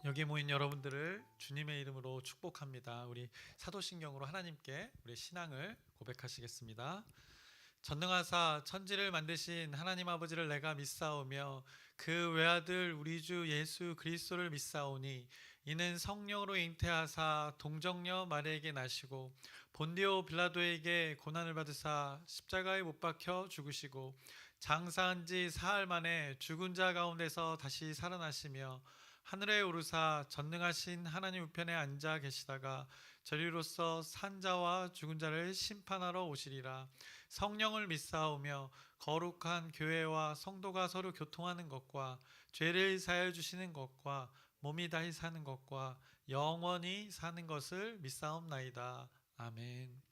여기 모인 여러분들을 주님의 이름으로 축복합니다. 우리 사도신경으로 하나님께 우리 신앙을 고백하시겠습니다. 전능하사 천지를 만드신 하나님 아버지를 내가 믿사오며 그 외아들 우리 주 예수 그리스도를 믿사오니 이는 성령으로 잉태하사 동정녀 마리아에게 나시고 본디오 빌라도에게 고난을 받으사 십자가에 못 박혀 죽으시고 장사한 지 사흘 만에 죽은 자 가운데서 다시 살아나시며 하늘에 오르사 전능하신 하나님 우편에 앉아 계시다가 저리로서 산자와 죽은 자를 심판하러 오시리라. 성령을 믿사오며 거룩한 교회와 성도가 서로 교통하는 것과 죄를 사하여 주시는 것과 몸이 다시 사는 것과 영원히 사는 것을 믿사옵나이다. 아멘.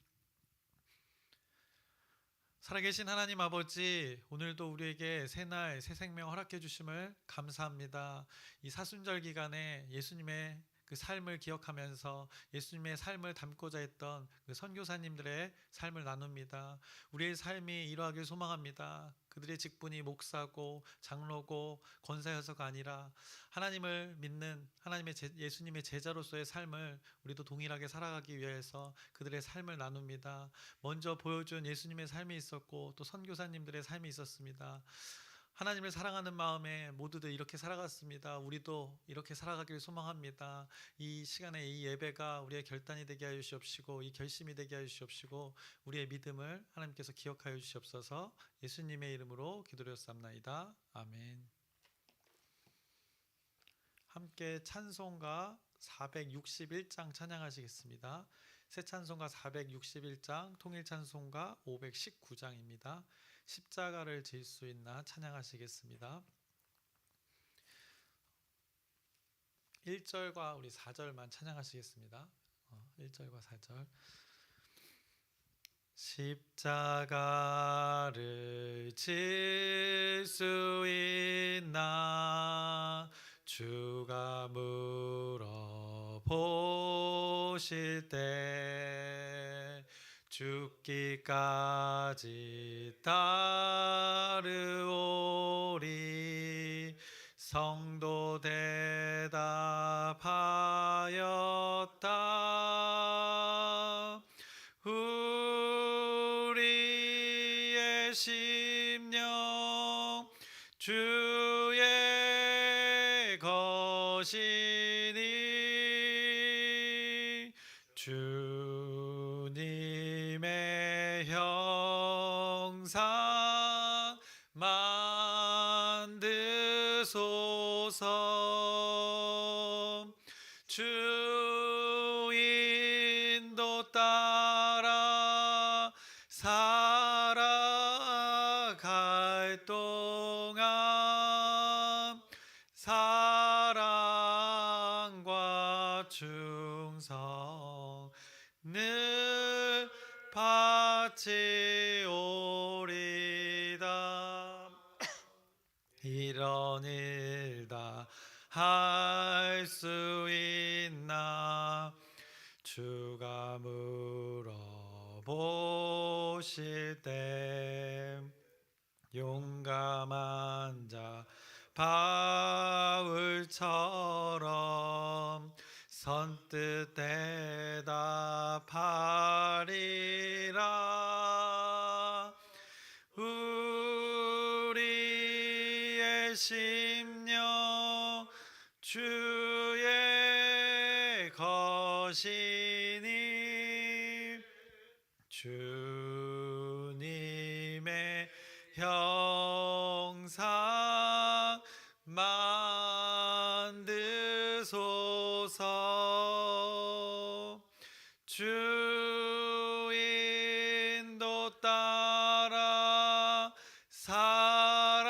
살아계신 하나님 아버지, 오늘도 우리에게 새날 새 생명 허락해 주심을 감사합니다. 이 사순절 기간에 예수님의 그 삶을 기억하면서 예수님의 삶을 담고자 했던 그 선교사님들의 삶을 나눕니다. 우리의 삶이 이러하길 소망합니다. 그들의 직분이 목사고 장로고 권사여서가 아니라 하나님을 믿는 예수님의 제자로서의 삶을 우리도 동일하게 살아가기 위해서 그들의 삶을 나눕니다. 먼저 보여준 예수님의 삶이 있었고 또 선교사님들의 삶이 있었습니다. 하나님을 사랑하는 마음에 모두들 이렇게 살아갔습니다. 우리도 이렇게 살아가길 소망합니다. 이 시간에 이 예배가 우리의 결단이 되게 하여 주시옵시고 이 결심이 되게 하여 주시옵시고 우리의 믿음을 하나님께서 기억하여 주시옵소서. 예수님의 이름으로 기도드렸사옵나이다. 아멘. 함께 찬송가 461장 찬양하시겠습니다. 새 찬송가 461장, 통일 찬송가 519장입니다. 십자가를 질 수 있나 찬양하시겠습니다. 1절과 우리 4절만 찬양하시겠습니다. 1절과 4절. 십자가를 질 수 있나 주가 물어보실 때 죽기까지 따르오리. 성도 대답하였다. 우리의 심령 주의 것이니 주님의 형상 만드소서. 주 인도 따라 살아갈 동안 사랑과 충성 늘 바치오리다. 이런 일 다 할 수 있나 주가 물어보실 때 용감한 자 바울처럼 선뜻 대답하리라. 우리의 심령 주의 것이니 주님의 형상 만드소서. 주 인도 따라 살아갈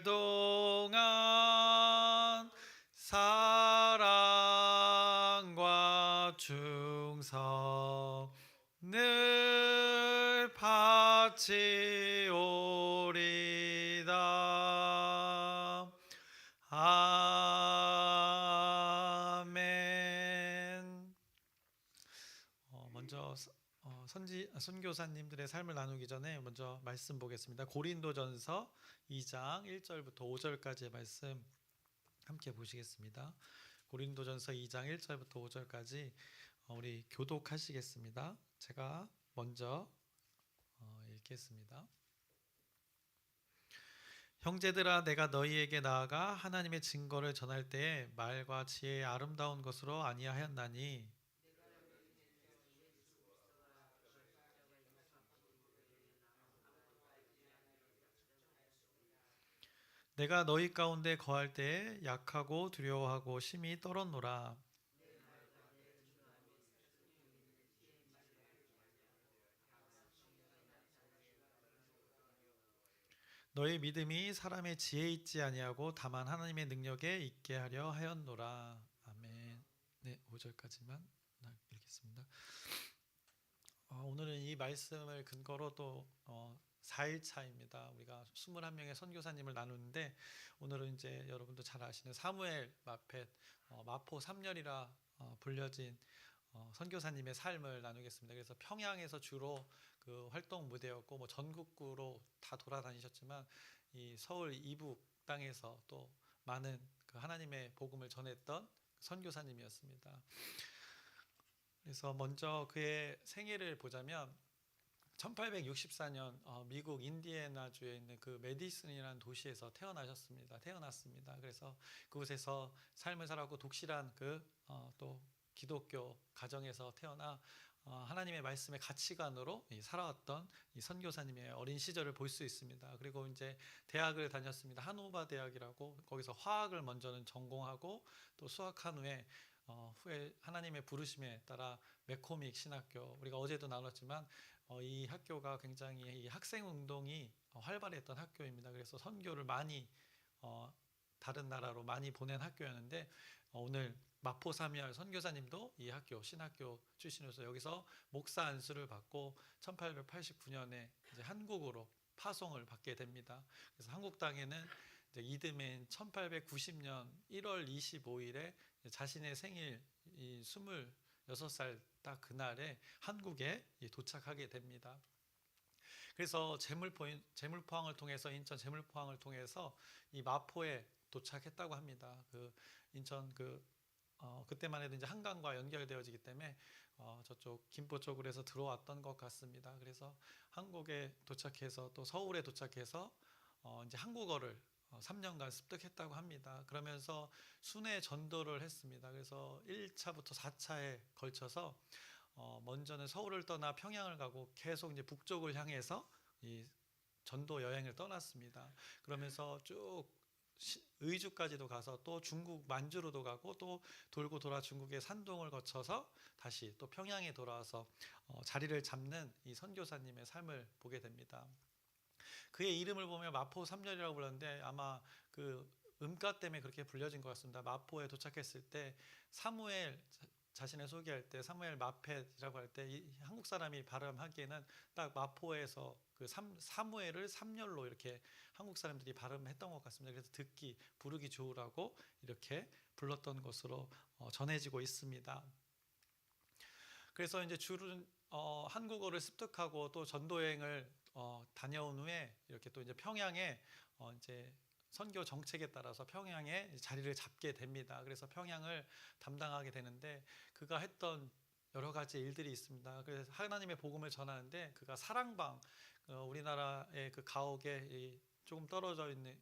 동안 사랑과 충성 늘 바치오리다. 아멘. 먼저 선교사님들의 삶을 나누기 전에 먼저 말씀 보겠습니다. 고린도전서 2장 1절부터 5절까지의 말씀 함께 보시겠습니다. 고린도전서 2장 1절부터 5절까지 우리 교독하시겠습니다. 제가 먼저 읽겠습니다. 형제들아, 내가 너희에게 나아가 하나님의 증거를 전할 때에 말과 지혜의 아름다운 것으로 아니하였나니 내가 너희 가운데 거할 때에 약하고 두려워하고 심히 떨었노라. 너희 믿음이 사람의 지혜에 있지 아니하고 다만 하나님의 능력에 있게 하려 하였노라. 아멘. 네, 5절까지만 읽겠습니다. 오늘은 이 말씀을 근거로 또 4일차입니다. 우리가 21명의 선교사님을 나누는데 오늘은 이제 여러분도 잘 아시는 사무엘 마펫 마포 3년이라 불려진 선교사님의 삶을 나누겠습니다. 그래서 평양에서 주로 그 활동 무대였고 뭐 전국구로 다 돌아다니셨지만 이 서울 이북 땅에서 또 많은 그 하나님의 복음을 전했던 선교사님이었습니다. 그래서 먼저 그의 생애를 보자면 1864년 미국 인디애나주에 있는 그 메디슨이라는 도시에서 태어났습니다. 그래서 그곳에서 삶을 살았고 독실한 또 기독교 가정에서 태어나 하나님의 말씀의 가치관으로 살아왔던 이 선교사님의 어린 시절을 볼 수 있습니다. 그리고 이제 대학을 다녔습니다. 한오바 대학이라고 거기서 화학을 먼저는 전공하고 또 수학한 후에 하나님의 부르심에 따라 메코믹 신학교, 우리가 어제도 나눴지만 이 학교가 굉장히 이 학생 운동이 활발했던 학교입니다. 그래서 선교를 많이 다른 나라로 많이 보낸 학교였는데 오늘 마포 사미알 선교사님도 이 학교 신학교 출신으로서 여기서 목사 안수를 받고 1889년에 이제 한국으로 파송을 받게 됩니다. 그래서 한국 땅에는 이제 이듬해인 1890년 1월 25일에 자신의 생일 26살 딱 그날에 한국에 도착하게 됩니다. 그래서 제물포항을 통해서 인천 제물포항을 통해서 이 마포에 도착했다고 합니다. 그 인천 그때만 해도 이제 한강과 연결되어지기 때문에 저쪽 김포 쪽으로 해서 들어왔던 것 같습니다. 그래서 한국에 도착해서 또 서울에 도착해서 이제 한국어를 3년간 습득했다고 합니다. 그러면서 순회 전도를 했습니다. 그래서 1차부터 4차에 걸쳐서 먼저는 서울을 떠나 평양을 가고 계속 이제 북쪽을 향해서 이 전도 여행을 떠났습니다. 그러면서 쭉 의주까지도 가서 또 중국 만주로도 가고 또 돌고 돌아 중국의 산동을 거쳐서 다시 또 평양에 돌아와서 자리를 잡는 이 선교사님의 삶을 보게 됩니다. 그의 이름을 보면 마포 3년이라고 불렀는데 아마 그 음가 때문에 그렇게 불려진 것 같습니다. 마포에 도착했을 때 사무엘 자신을 소개할 때 사무엘 마펫이라고 할 때 한국 사람이 발음하기에는 딱 마포에서 그 사무엘을 3열로 이렇게 한국 사람들이 발음했던 것 같습니다. 그래서 부르기 좋으라고 이렇게 불렀던 것으로 전해지고 있습니다. 그래서 이제 주로 한국어를 습득하고 또 전도여행을 다녀온 후에 이렇게 또 이제 평양에 이제 선교 정책에 따라서 평양에 자리를 잡게 됩니다. 그래서 평양을 담당하게 되는데 그가 했던 여러 가지 일들이 있습니다. 그래서 하나님의 복음을 전하는데 그가 사랑방 우리나라의 그 가옥에 조금 떨어져 있는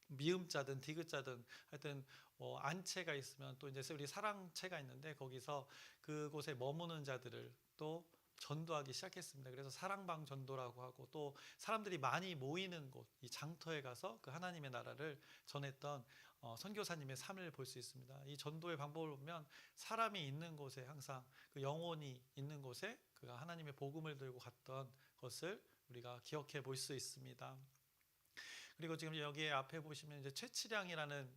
미음자든 디귿자든 하여튼 안채가 있으면 또 이제 우리 사랑채가 있는데 거기서 그곳에 머무는 자들을 또 전도하기 시작했습니다. 그래서 사랑방 전도라고 하고 또 사람들이 많이 모이는 곳, 이 장터에 가서 그 하나님의 나라를 전했던 선교사님의 삶을 볼 수 있습니다. 이 전도의 방법을 보면 사람이 있는 곳에 항상 그 영혼이 있는 곳에 그가 하나님의 복음을 들고 갔던 것을 우리가 기억해 볼 수 있습니다. 그리고 지금 여기에 앞에 보시면 이제 최치량이라는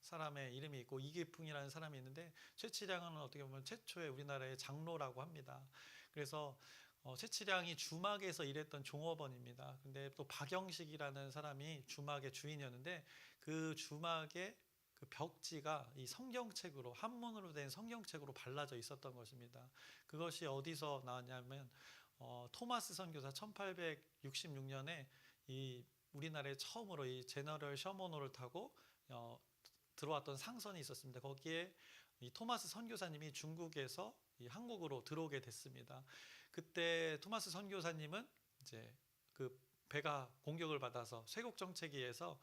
사람의 이름이 있고 이기풍이라는 사람이 있는데 최치량은 어떻게 보면 최초의 우리나라의 장로라고 합니다. 그래서 최치량이 주막에서 일했던 종업원입니다. 근데 또 박영식이라는 사람이 주막의 주인이었는데 그 주막의 그 벽지가 이 성경책으로 한문으로 된 성경책으로 발라져 있었던 것입니다. 그것이 어디서 나왔냐면 토마스 선교사 1866년에 이 우리나라에 처음으로 이 제너럴 셔먼호를 타고 들어왔던 상선이 있었습니다. 거기에 이 토마스 선교사님이 중국에서 이 한국으로 들어오게 됐습니다. 그때 토마스 선교사님은 이제 그 배가 공격을 받아서 쇄국 정책에 의해서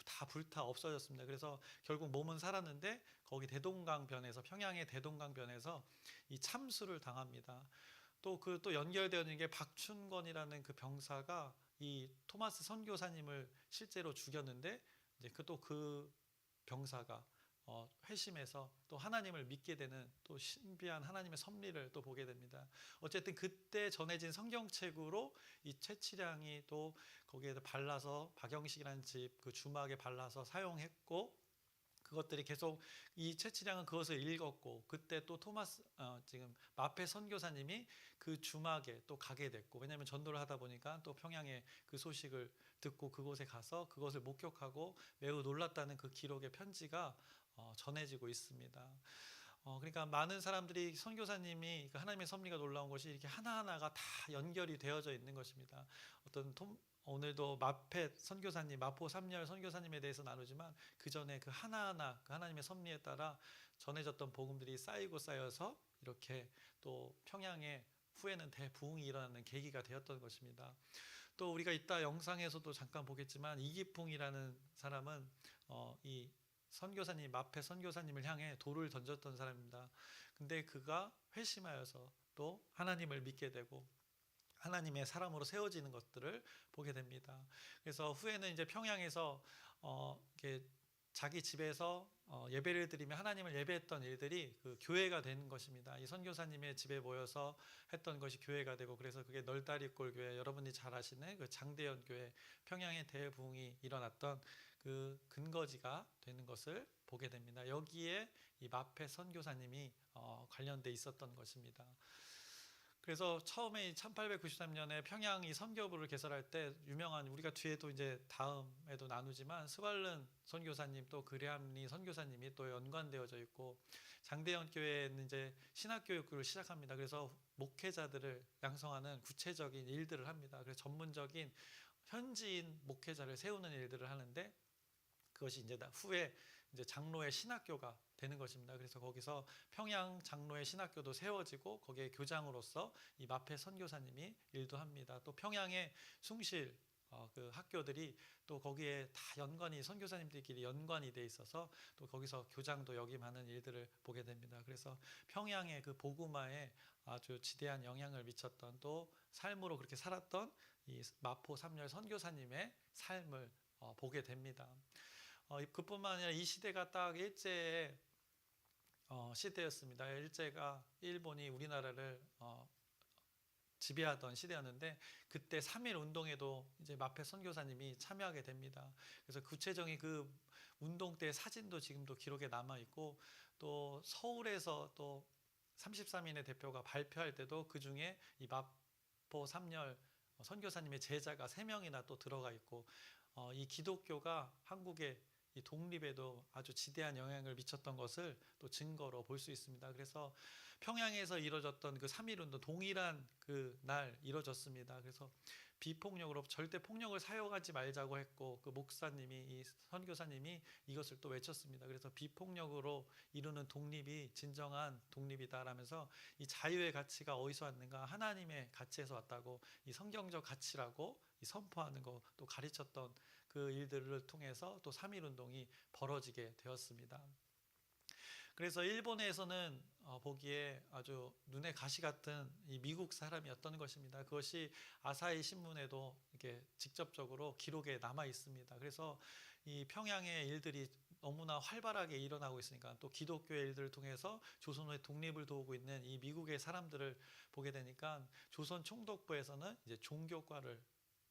다 불타 없어졌습니다. 그래서 결국 몸은 살았는데 거기 대동강변에서, 평양의 대동강변에서 이 참수를 당합니다. 또 연결되어 있는 게 박춘권이라는 그 병사가 이 토마스 선교사님을 실제로 죽였는데, 이제 그 병사가 회심해서 또 하나님을 믿게 되는 또 신비한 하나님의 섭리를 또 보게 됩니다. 어쨌든 그때 전해진 성경책으로 이 최치량이 또 거기에 발라서 박영식이라는 집 그 주막에 발라서 사용했고, 그것들이 계속 이 최치량은 그것을 읽었고, 그때 또 지금 마페 선교사님이 그 주막에 또 가게 됐고, 왜냐하면 전도를 하다 보니까 또 평양에 그 소식을 듣고 그곳에 가서 그것을 목격하고 매우 놀랐다는 그 기록의 편지가 전해지고 있습니다. 그러니까 많은 사람들이 선교사님이 하나님의 섭리가 놀라운 것이 이렇게 하나하나가 다 연결이 되어져 있는 것입니다. 오늘도 마페 선교사님, 마포 3열 선교사님에 대해서 나누지만 그 전에 그 하나하나 그 하나님의 섭리에 따라 전해졌던 복음들이 쌓이고 쌓여서 이렇게 또 평양에 후에는 대부흥이 일어나는 계기가 되었던 것입니다. 또 우리가 이따 영상에서도 잠깐 보겠지만 이기풍이라는 사람은 이 선교사님, 마페 선교사님을 향해 돌을 던졌던 사람입니다. 근데 그가 회심하여서 또 하나님을 믿게 되고 하나님의 사람으로 세워지는 것들을 보게 됩니다. 그래서 후에는 이제 평양에서 이렇게 자기 집에서 예배를 드리며 하나님을 예배했던 일들이 그 교회가 되는 것입니다. 이 선교사님의 집에 모여서 했던 것이 교회가 되고, 그래서 그게 널다리골 교회, 여러분이 잘 아시는 그 장대현 교회, 평양의 대부흥이 일어났던 그 근거지가 되는 것을 보게 됩니다. 여기에 이 마페 선교사님이 관련돼 있었던 것입니다. 그래서 처음에 1893년에 평양 이 선교부를 개설할 때 유명한, 우리가 뒤에도 이제 다음에도 나누지만 스왈른 선교사님 또 그레암리 선교사님이 또 연관되어져 있고, 장대현 교회에는 이제 신학교육을 시작합니다. 그래서 목회자들을 양성하는 구체적인 일들을 합니다. 그래서 전문적인 현지인 목회자를 세우는 일들을 하는데, 그것이 이제 후에 이제 장로의 신학교가 되는 것입니다. 그래서 거기서 평양 장로의 신학교도 세워지고 거기에 교장으로서 이 마페 선교사님이 일도 합니다. 또 평양의 숭실 그 학교들이 또 거기에 다 연관이, 선교사님들끼리 연관이 돼 있어서 또 거기서 교장도 역임하는 일들을 보게 됩니다. 그래서 평양의 그 복음화에 아주 지대한 영향을 미쳤던, 또 삶으로 그렇게 살았던 이 마포 3열 선교사님의 삶을 보게 됩니다. 그뿐만 아니라 이 시대가 딱 일제의 시대였습니다. 일제가, 일본이 우리나라를 지배하던 시대였는데, 그때 3.1 운동에도 이제 마페 선교사님이 참여하게 됩니다. 그래서 구체적인 그 운동 때 사진도 지금도 기록에 남아 있고, 또 서울에서 또 33인의 대표가 발표할 때도 그 중에 이 마포 3열 선교사님의 제자가 3명이나 또 들어가 있고, 이 기독교가 한국의 이 독립에도 아주 지대한 영향을 미쳤던 것을 또 증거로 볼 수 있습니다. 그래서 평양에서 이루어졌던 그 3.1 운동, 동일한 그 날 이루어졌습니다. 그래서 비폭력으로, 절대 폭력을 사용하지 말자고 했고, 그 목사님이, 이 선교사님이 이것을 또 외쳤습니다. 그래서 비폭력으로 이루는 독립이 진정한 독립이다라면서 이 자유의 가치가 어디서 왔는가, 하나님의 가치에서 왔다고, 이 성경적 가치라고 이 선포하는 거 또 가르쳤던 그 일들을 통해서 또 3.1 운동이 벌어지게 되었습니다. 그래서 일본에서는 보기에 아주 눈에 가시 같은 이 미국 사람이었던 것입니다. 그것이 아사히 신문에도 이렇게 직접적으로 기록에 남아 있습니다. 그래서 이 평양의 일들이 너무나 활발하게 일어나고 있으니까, 또 기독교의 일들을 통해서 조선의 독립을 도우고 있는 이 미국의 사람들을 보게 되니까, 조선 총독부에서는 이제 종교과를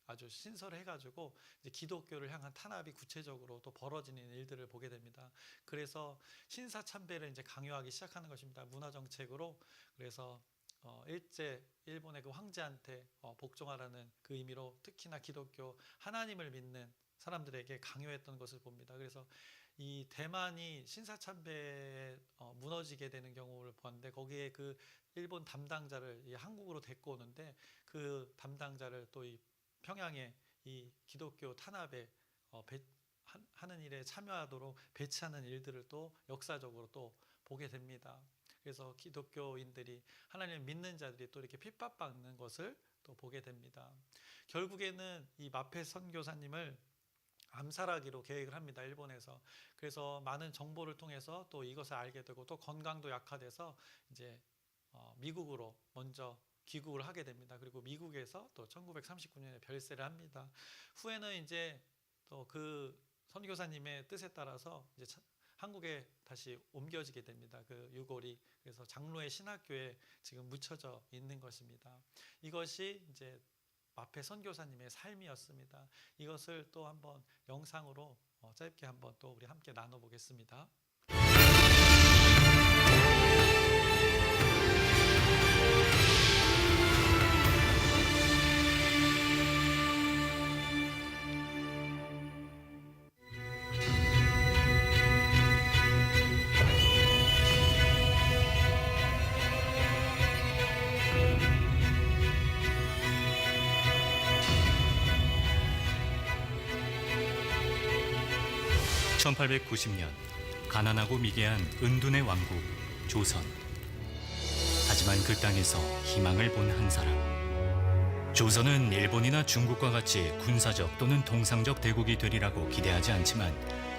아주 신설해가지고 이제 기독교를 향한 탄압이 구체적으로 또 벌어지는 일들을 보게 됩니다. 그래서 신사참배를 이제 강요하기 시작하는 것입니다. 문화 정책으로. 그래서 일본의 그 황제한테 복종하라는 그 의미로 특히나 기독교 하나님을 믿는 사람들에게 강요했던 것을 봅니다. 그래서 이 대만이 신사참배에 무너지게 되는 경우를 보았는데, 거기에 그 일본 담당자를 한국으로 데리고 오는데, 그 담당자를 또 이 평양에 이 기독교 탄압에 하는 일에 참여하도록 배치하는 일들을 또 역사적으로 또 보게 됩니다. 그래서 기독교인들이 하나님을 믿는 자들이 또 이렇게 핍박받는 것을 또 보게 됩니다. 결국에는 이 마페 선교사님을 암살하기로 계획을 합니다. 일본에서. 그래서 많은 정보를 통해서 또 이것을 알게 되고 또 건강도 약화돼서 이제 미국으로 먼저 귀국을 하게 됩니다. 그리고 미국에서 또 1939년에 별세를 합니다. 후에는 이제 또 그 선교사님의 뜻에 따라서 이제 한국에 다시 옮겨지게 됩니다. 그 유골이. 그래서 장로의 신학교에 지금 묻혀져 있는 것입니다. 이것이 이제 마페 선교사님의 삶이었습니다. 이것을 또 한번 영상으로 짧게 한번 또 우리 함께 나눠보겠습니다. 1890년 가난하고 미개한 은둔의 왕국 조선. 하지만 그 땅에서 희망을 본 한 사람. 조선은 일본이나 중국과 같이 군사적 또는 통상적 대국이 되리라고 기대하지 않지만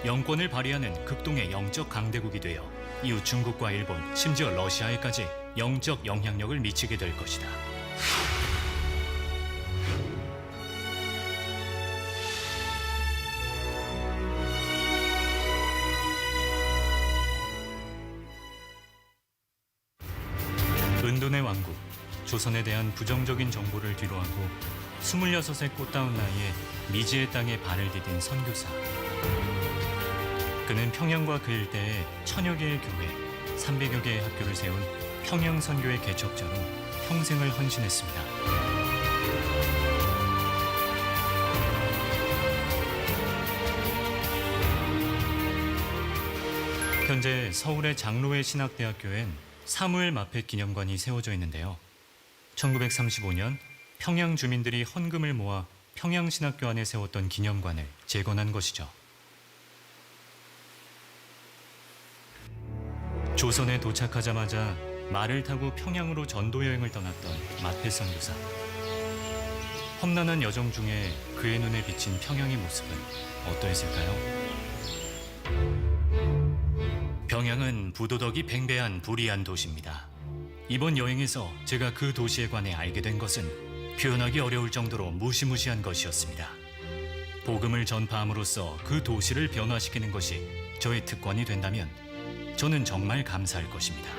영권을 발휘하는 극동의 영적 강대국이 되어 이후 중국과 일본, 심지어 러시아에까지 영적 영향력을 미치게 될 것이다. 은둔의 왕국, 조선에 대한 부정적인 정보를 뒤로하고 26의 꽃다운 나이에 미지의 땅에 발을 디딘 선교사. 그는 평양과 그 일대에 1000여 개의 교회, 300여 개의 학교를 세운 평양 선교의 개척자로 평생을 헌신했습니다. 현재 서울의 장로회 신학대학교엔 사무엘 마페 기념관이 세워져 있는데요. 1935년 평양 주민들이 헌금을 모아 평양신학교 안에 세웠던 기념관을 재건한 것이죠. 조선에 도착하자마자 말을 타고 평양으로 전도 여행을 떠났던 마페 선교사. 험난한 여정 중에 그의 눈에 비친 평양의 모습은 어떠했을까요? 평양은 부도덕이 팽배한 불의한 도시입니다. 이번 여행에서 제가 그 도시에 관해 알게 된 것은 표현하기 어려울 정도로 무시무시한 것이었습니다. 복음을 전파함으로써 그 도시를 변화시키는 것이 저의 특권이 된다면 저는 정말 감사할 것입니다.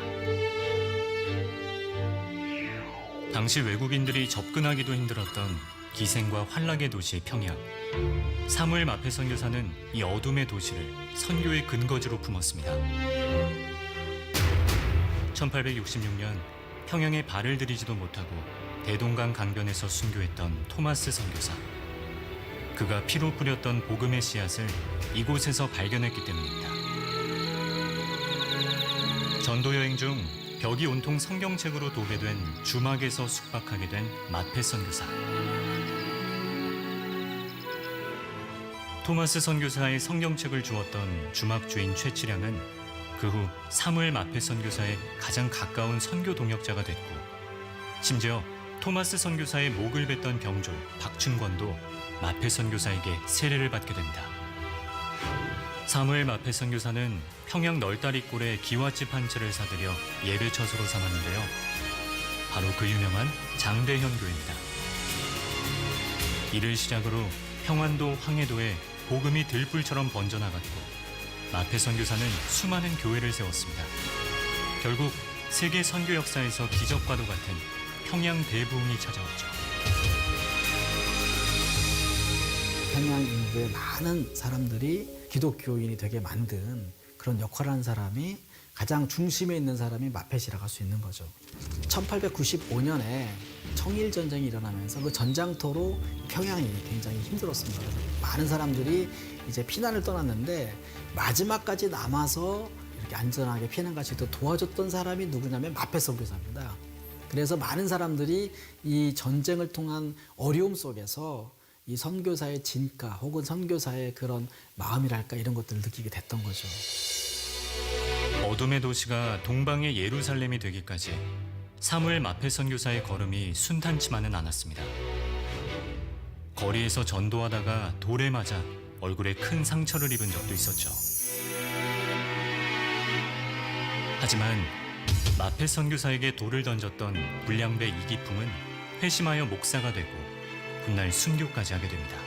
당시 외국인들이 접근하기도 힘들었던 기생과 환락의 도시 평양. 사무엘 마페 선교사는 이 어둠의 도시를 선교의 근거지로 품었습니다. 1866년 평양에 발을 들이지도 못하고 대동강 강변에서 순교했던 토마스 선교사. 그가 피로 뿌렸던 복음의 씨앗을 이곳에서 발견했기 때문입니다. 전도 여행 중 벽이 온통 성경책으로 도배된 주막에서 숙박하게 된 마페 선교사. 토마스 선교사의 성경책을 주었던 주막 주인 최치량은 그 후 사무엘 마페 선교사의 가장 가까운 선교 동역자가 됐고, 심지어 토마스 선교사의 목을 뱉던 병졸 박춘권도 마페 선교사에게 세례를 받게 됩니다. 사무엘 마페 선교사는 평양 널다리골에 기와집 한 채를 사들여 예배 처소로 삼았는데요. 바로 그 유명한 장대현 교회입니다. 이를 시작으로 평안도, 황해도에 복음이 들불처럼 번져나갔고 마페 선교사는 수많은 교회를 세웠습니다. 결국 세계 선교 역사에서 기적과도 같은 평양 대부흥이 찾아왔죠. 평양 인구의 많은 사람들이 기독교인이 되게 만든 그런 역할을 하는 사람이 가장 중심에 있는 사람이 마펫이라고 할 수 있는 거죠. 1895년에 청일전쟁이 일어나면서 그 전장터로 평양이 굉장히 힘들었습니다. 그래서 많은 사람들이 이제 피난을 떠났는데 마지막까지 남아서 이렇게 안전하게 피난 갈 수 있도록 도와줬던 사람이 누구냐면 마펫 선교사입니다. 그래서 많은 사람들이 이 전쟁을 통한 어려움 속에서 이 선교사의 진가 혹은 선교사의 그런 마음이랄까 이런 것들을 느끼게 됐던 거죠. 어둠의 도시가 동방의 예루살렘이 되기까지 사무엘 마페 선교사의 걸음이 순탄치만은 않았습니다. 거리에서 전도하다가 돌에 맞아 얼굴에 큰 상처를 입은 적도 있었죠. 하지만 마페 선교사에게 돌을 던졌던 불량배 이기품은 회심하여 목사가 되고 훗날 순교까지 하게 됩니다.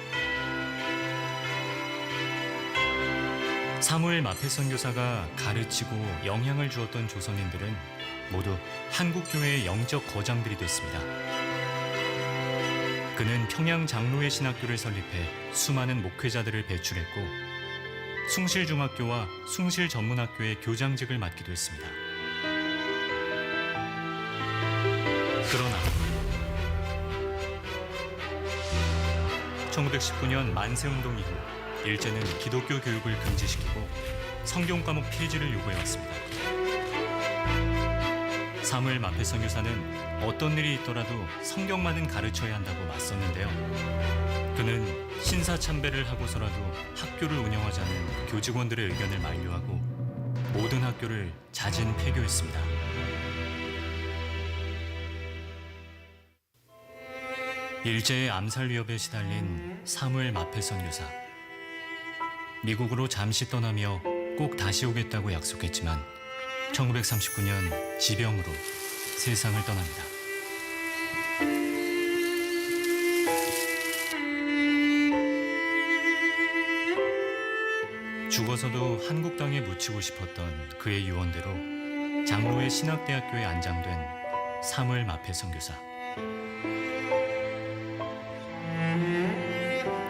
사무엘 마페 선교사가 가르치고 영향을 주었던 조선인들은 모두 한국교회의 영적 거장들이 됐습니다. 그는 평양 장로회 신학교를 설립해 수많은 목회자들을 배출했고 숭실중학교와 숭실전문학교의 교장직을 맡기도 했습니다. 그러나 1919년 만세운동 이후 일제는 기독교 교육을 금지시키고 성경 과목 폐지를 요구해왔습니다. 사무엘 마페 선교사는 어떤 일이 있더라도 성경만은 가르쳐야 한다고 맞섰는데요. 그는 신사참배를 하고서라도 학교를 운영하자는 교직원들의 의견을 만류하고 모든 학교를 자진 폐교했습니다. 일제의 암살 위협에 시달린 사무엘 마페 선교사. 미국으로 잠시 떠나며 꼭 다시 오겠다고 약속했지만 1939년 지병으로 세상을 떠납니다. 죽어서도 한국 땅에 묻히고 싶었던 그의 유언대로 장로회 신학대학교에 안장된 사무엘 마페 선교사.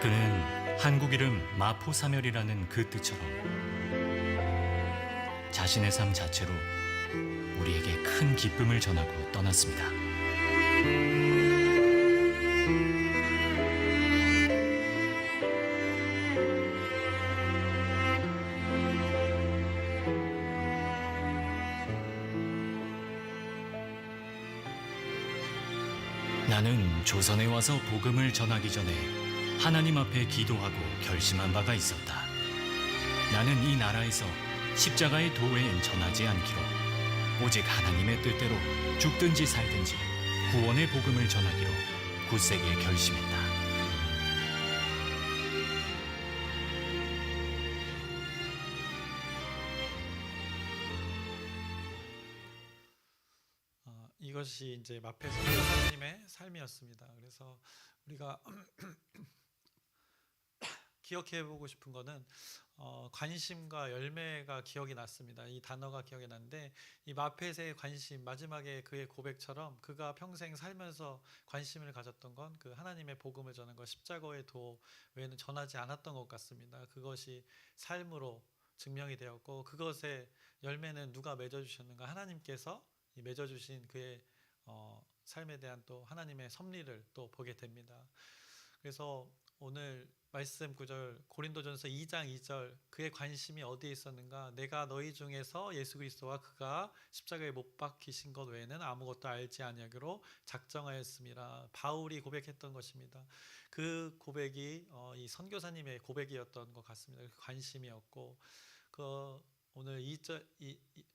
그는 한국 이름 마포사멸이라는 그 뜻처럼 자신의 삶 자체로 우리에게 큰 기쁨을 전하고 떠났습니다. 나는 조선에 와서 복음을 전하기 전에 하나님 앞에 기도하고 결심한 바가 있었다. 나는 이 나라에서 십자가의 도 외엔 전하지 않기로 오직 하나님의 뜻대로 죽든지 살든지 구원의 복음을 전하기로 굳세게 결심했다. 이것이 이제 마페 선교사님의 삶이었습니다. 그래서 우리가 기억해보고 싶은 거는 관심과 열매가 기억이 났습니다. 이 단어가 기억이 나는데 이 마펫의 관심, 마지막에 그의 고백처럼 그가 평생 살면서 관심을 가졌던 건 그 하나님의 복음을 전한 것, 십자가의 도 외에는 전하지 않았던 것 같습니다. 그것이 삶으로 증명이 되었고 그것의 열매는 누가 맺어주셨는가? 하나님께서 맺어주신 그의 삶에 대한 또 하나님의 섭리를 또 보게 됩니다. 그래서 오늘 말씀 구절 고린도전서 2장 2절 그의 관심이 어디에 있었는가? 내가 너희 중에서 예수 그리스도와 그가 십자가에 못 박히신 것 외에는 아무것도 알지 아니하기로 작정하였음이라. 바울이 고백했던 것입니다. 그 고백이 이 선교사님의 고백이었던 것 같습니다. 그 관심이었고 오늘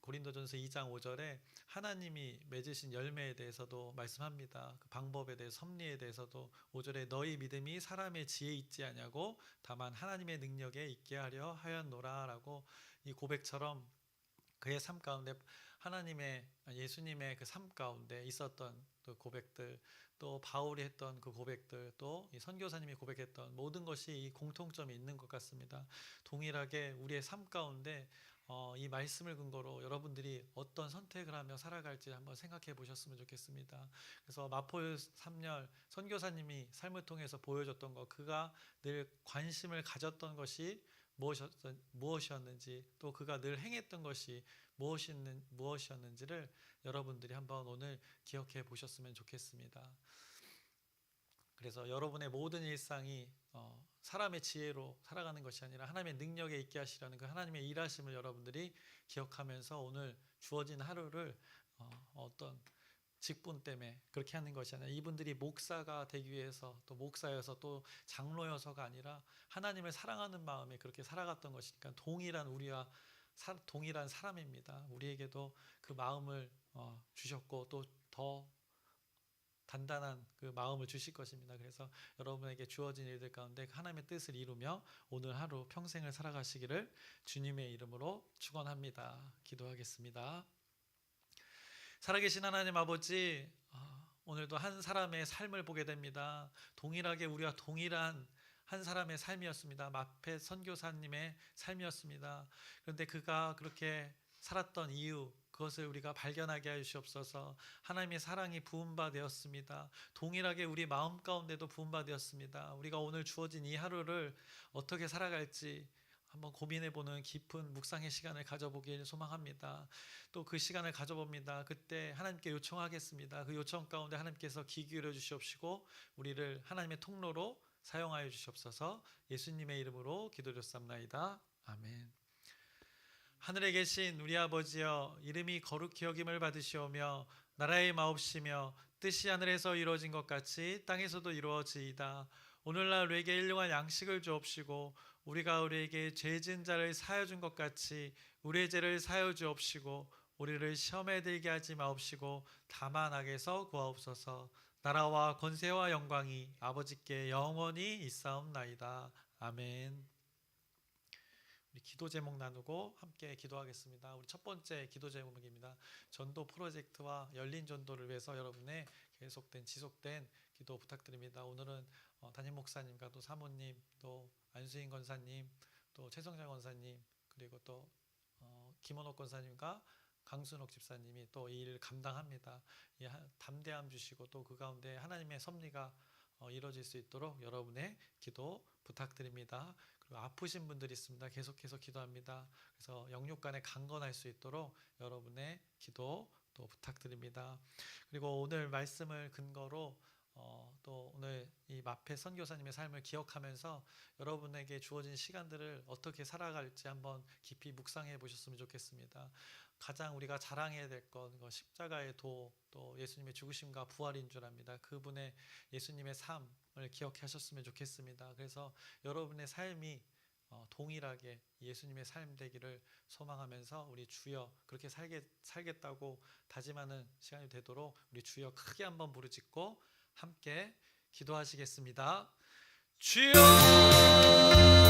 고린도전서 2장 5절에 하나님이 맺으신 열매에 대해서도 말씀합니다. 그 방법에 대해서, 섭리에 대해서도 5절에 너희 믿음이 사람의 지혜에 있지 아니하고 다만 하나님의 능력에 있게 하려 하였노라 라고 이 고백처럼 그의 삶 가운데 예수님의 그 삶 가운데 있었던 그 고백들, 또 바울이 했던 그 고백들, 또 이 선교사님이 고백했던 모든 것이 이 공통점이 있는 것 같습니다. 동일하게 우리의 삶 가운데 이 말씀을 근거로 여러분들이 어떤 선택을 하며 살아갈지 한번 생각해 보셨으면 좋겠습니다. 그래서 마포 3열 선교사님이 삶을 통해서 보여줬던 것, 그가 늘 관심을 가졌던 것이 무엇이었는지, 또 그가 늘 행했던 것이 무엇이었는지를 여러분들이 한번 오늘 기억해 보셨으면 좋겠습니다. 그래서 여러분의 모든 일상이 사람의 지혜로 살아가는 것이 아니라 하나님의 능력에 있게 하시라는 그 하나님의 일하심을 여러분들이 기억하면서 오늘 주어진 하루를 어떤 직분 때문에 그렇게 하는 것이 아니라 이분들이 목사가 되기 위해서 또 목사여서 또 장로여서가 아니라 하나님을 사랑하는 마음에 그렇게 살아갔던 것이니까 동일한 사람입니다. 우리에게도 그 마음을 주셨고 또 더 단단한 그 마음을 주실 것입니다. 그래서 여러분에게 주어진 일들 가운데 하나님의 뜻을 이루며 오늘 하루 평생을 살아가시기를 주님의 이름으로 축원합니다. 기도하겠습니다. 살아계신 하나님 아버지, 오늘도 한 사람의 삶을 보게 됩니다. 동일하게 우리와 동일한 한 사람의 삶이었습니다. 마펫 선교사님의 삶이었습니다. 그런데 그가 그렇게 살았던 이유, 그것을 우리가 발견하게 하여 주시옵소서. 하나님의 사랑이 부은 바 되었습니다. 동일하게 우리 마음 가운데도 부은 바 되었습니다. 우리가 오늘 주어진 이 하루를 어떻게 살아갈지 한번 고민해보는 깊은 묵상의 시간을 가져보길 소망합니다. 또 그 시간을 가져봅니다. 그때 하나님께 요청하겠습니다. 그 요청 가운데 하나님께서 귀 기울여 주시옵시고 우리를 하나님의 통로로 사용하여 주시옵소서. 예수님의 이름으로 기도드렸사옵나이다. 아멘. 하늘에 계신 우리 아버지여, 이름이 거룩히 여김을 받으시오며 나라의 마옵시며 뜻이 하늘에서 이루어진 것 같이 땅에서도 이루어지이다. 오늘날 우리에게 일용할 양식을 주옵시고 우리가 우리에게 죄 지은 자를 사하여 준 것 같이 우리의 죄를 사하여 주옵시고 우리를 시험에 들게 하지 마옵시고 다만 악에서 구하옵소서. 나라와 권세와 영광이 아버지께 영원히 있사옵나이다. 아멘. 우리 기도 제목 나누고 함께 기도하겠습니다. 우리 첫 번째 기도 제목입니다. 전도 프로젝트와 열린 전도를 위해서 여러분의 계속된 지속된 기도 부탁드립니다. 오늘은 담임 목사님과 또 사모님, 또 안수인 권사님, 또 최성장 권사님, 그리고 또 김원옥 권사님과 강순옥 집사님이 또 이 일을 감당합니다. 담대함 주시고 또 그 가운데 하나님의 섭리가 이루어질 수 있도록 여러분의 기도 부탁드립니다. 그리고 아프신 분들이 있습니다. 계속해서 기도합니다. 그래서 영육간에 강건할 수 있도록 여러분의 기도 또 부탁드립니다. 그리고 오늘 말씀을 근거로 또 오늘 이 마펫 선교사님의 삶을 기억하면서 여러분에게 주어진 시간들을 어떻게 살아갈지 한번 깊이 묵상해 보셨으면 좋겠습니다. 가장 우리가 자랑해야 될 건 십자가의 도, 또 예수님의 죽으심과 부활인 줄 압니다. 그분의 예수님의 삶을 기억하셨으면 좋겠습니다. 그래서 여러분의 삶이 동일하게 예수님의 삶 되기를 소망하면서 우리 주여 그렇게 살겠다고 다짐하는 시간이 되도록 우리 주여 크게 한번 부르짖고 함께 기도하시겠습니다. 주여!